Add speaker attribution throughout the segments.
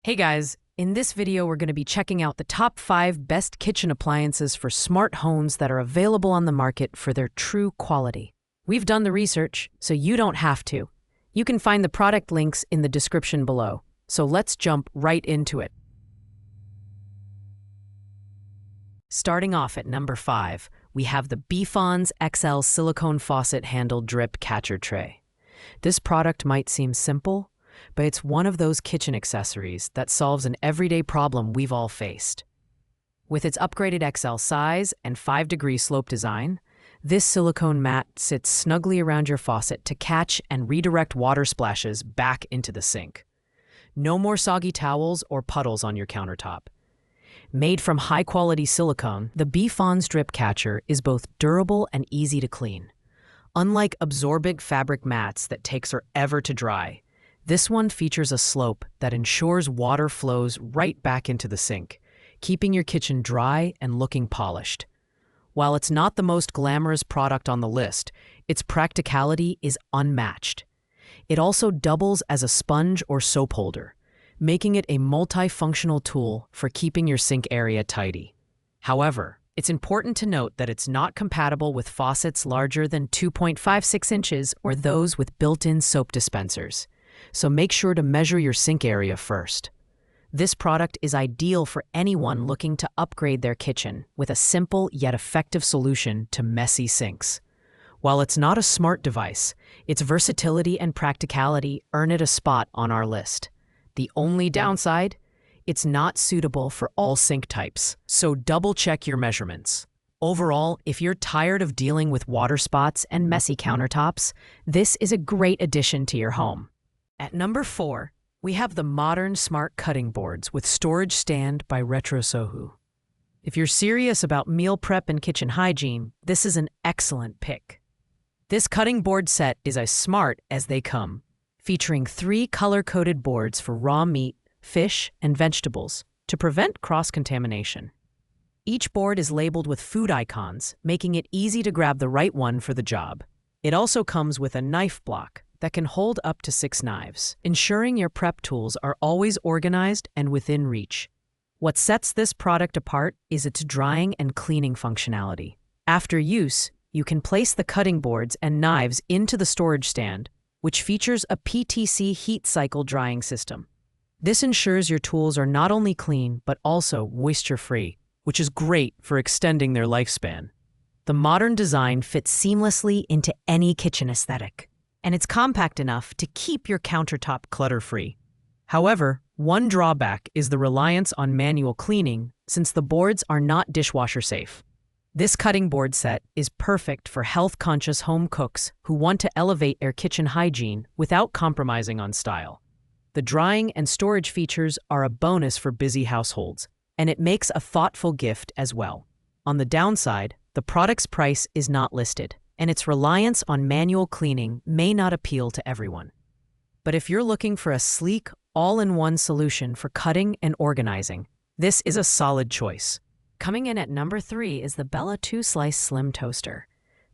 Speaker 1: Hey guys, in this video we're going to be checking out the top 5 best kitchen appliances for smart homes that are available on the market for their true quality. We've done the research, so you don't have to. You can find the product links in the description below. So let's jump right into it. Starting off at number 5, we have the Bfonz XL silicone faucet handle drip catcher tray. This product might seem simple, but it's one of those kitchen accessories that solves an everyday problem we've all faced. With its upgraded XL size and 5-degree slope design, this silicone mat sits snugly around your faucet to catch and redirect water splashes back into the sink. No more soggy towels or puddles on your countertop. Made from high-quality silicone, the Bfonz drip catcher is both durable and easy to clean. Unlike absorbent fabric mats that take forever to dry, this one features a slope that ensures water flows right back into the sink, keeping your kitchen dry and looking polished. While it's not the most glamorous product on the list, its practicality is unmatched. It also doubles as a sponge or soap holder, making it a multifunctional tool for keeping your sink area tidy. However, it's important to note that it's not compatible with faucets larger than 2.56 inches or those with built-in soap dispensers. So make sure to measure your sink area first. This product is ideal for anyone looking to upgrade their kitchen with a simple yet effective solution to messy sinks. While it's not a smart device, its versatility and practicality earn it a spot on our list. The only downside? It's not suitable for all sink types, so double-check your measurements. Overall, if you're tired of dealing with water spots and messy countertops, this is a great addition to your home. At number 4, we have the modern smart cutting boards with storage stand by Retro Sohu. If you're serious about meal prep and kitchen hygiene, this is an excellent pick. This cutting board set is as smart as they come, featuring 3 color-coded boards for raw meat, fish, and vegetables to prevent cross-contamination. Each board is labeled with food icons, making it easy to grab the right one for the job. It also comes with a knife block that can hold up to 6 knives, ensuring your prep tools are always organized and within reach. What sets this product apart is its drying and cleaning functionality. After use, you can place the cutting boards and knives into the storage stand, which features a PTC heat cycle drying system. This ensures your tools are not only clean, but also moisture-free, which is great for extending their lifespan. The modern design fits seamlessly into any kitchen aesthetic, and it's compact enough to keep your countertop clutter-free. However, one drawback is the reliance on manual cleaning, since the boards are not dishwasher safe. This cutting board set is perfect for health-conscious home cooks who want to elevate their kitchen hygiene without compromising on style. The drying and storage features are a bonus for busy households, and it makes a thoughtful gift as well. On the downside, the product's price is not listed, and its reliance on manual cleaning may not appeal to everyone. But if you're looking for a sleek, all-in-one solution for cutting and organizing, this is a solid choice. Coming in at number 3 is the Bella 2-Slice Slim Toaster.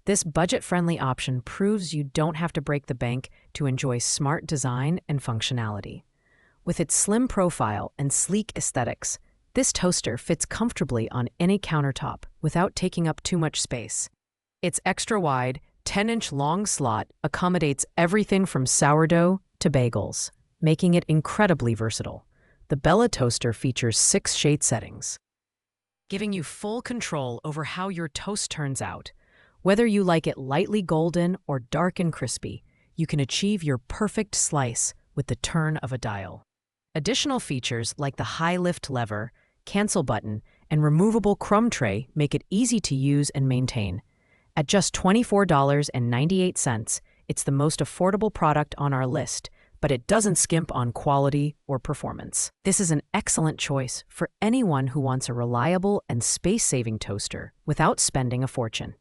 Speaker 1: This budget-friendly option proves you don't have to break the bank to enjoy smart design and functionality. With its slim profile and sleek aesthetics, this toaster fits comfortably on any countertop without taking up too much space. Its extra-wide, 10-inch long slot accommodates everything from sourdough to bagels, making it incredibly versatile. The Bella toaster features 6 shade settings, giving you full control over how your toast turns out. Whether you like it lightly golden or dark and crispy, you can achieve your perfect slice with the turn of a dial. Additional features like the high lift lever, cancel button, and removable crumb tray make it easy to use and maintain. At just $24.98, it's the most affordable product on our list, but it doesn't skimp on quality or performance. This is an excellent choice for anyone who wants a reliable and space-saving toaster without spending a fortune.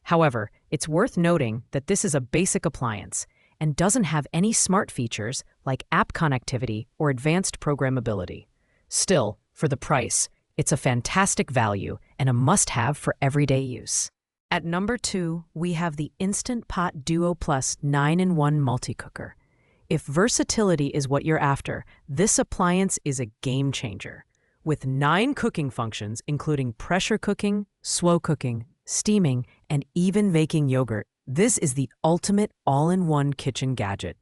Speaker 1: However, it's worth noting that this is a basic appliance and doesn't have any smart features like app connectivity or advanced programmability. Still, for the price, it's a fantastic value and a must-have for everyday use. At number 2, we have the Instant Pot Duo Plus 9-in-1 multicooker. If versatility is what you're after, this appliance is a game changer. With 9 cooking functions, including pressure cooking, slow cooking, steaming, and even baking yogurt, this is the ultimate all-in-one kitchen gadget.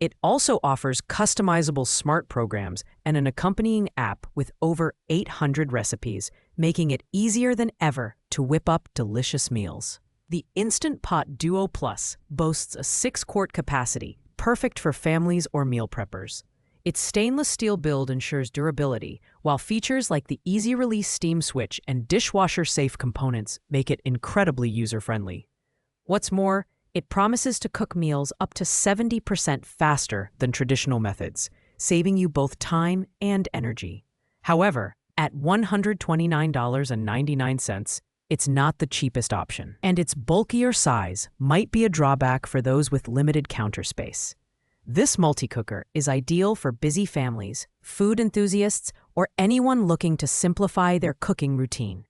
Speaker 1: It also offers customizable smart programs and an accompanying app with over 800 recipes, making it easier than ever to whip up delicious meals. The Instant Pot Duo Plus boasts a 6-quart capacity, perfect for families or meal preppers. Its stainless steel build ensures durability, while features like the easy-release steam switch and dishwasher-safe components make it incredibly user-friendly. What's more, it promises to cook meals up to 70% faster than traditional methods, saving you both time and energy. However, at $129.99, it's not the cheapest option, and its bulkier size might be a drawback for those with limited counter space. This multicooker is ideal for busy families, food enthusiasts, or anyone looking to simplify their cooking routine.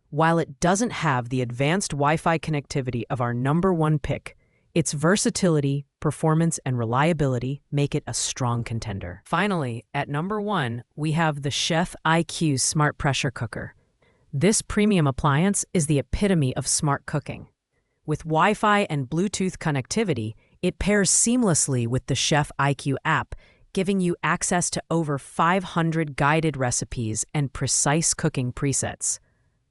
Speaker 1: While it doesn't have the advanced Wi-Fi connectivity of our #1 pick, its versatility, performance, and reliability make it a strong contender. Finally, at #1, we have the Chef IQ Smart Pressure Cooker. This premium appliance is the epitome of smart cooking. With Wi-Fi and Bluetooth connectivity, it pairs seamlessly with the Chef IQ app, giving you access to over 500 guided recipes and precise cooking presets.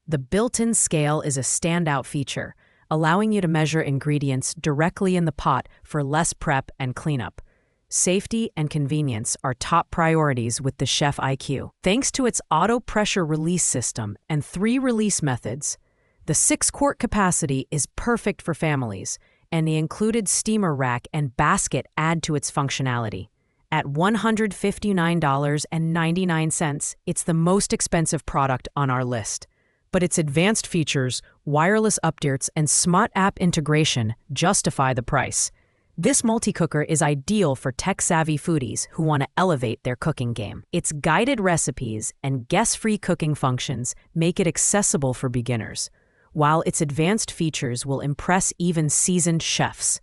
Speaker 1: The built-in scale is a standout feature, allowing you to measure ingredients directly in the pot for less prep and cleanup. Safety and convenience are top priorities with the Chef IQ. Thanks to its auto pressure release system and 3 release methods, the 6-quart capacity is perfect for families, and the included steamer rack and basket add to its functionality. At $159.99, it's the most expensive product on our list. But its advanced features, wireless updates, and smart app integration justify the price. This multicooker is ideal for tech-savvy foodies who want to elevate their cooking game. Its guided recipes and guest-free cooking functions make it accessible for beginners, while its advanced features will impress even seasoned chefs.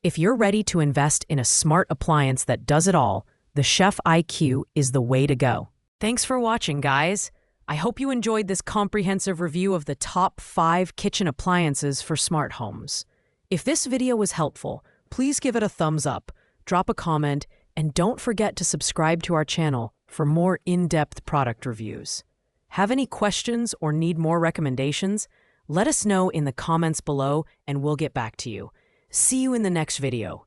Speaker 1: If you're ready to invest in a smart appliance that does it all, the Chef IQ is the way to go. Thanks for watching, guys. I hope you enjoyed this comprehensive review of the top 5 kitchen appliances for smart homes. If this video was helpful, please give it a thumbs up, drop a comment, and don't forget to subscribe to our channel for more in-depth product reviews. Have any questions or need more recommendations? Let us know in the comments below and we'll get back to you. See you in the next video.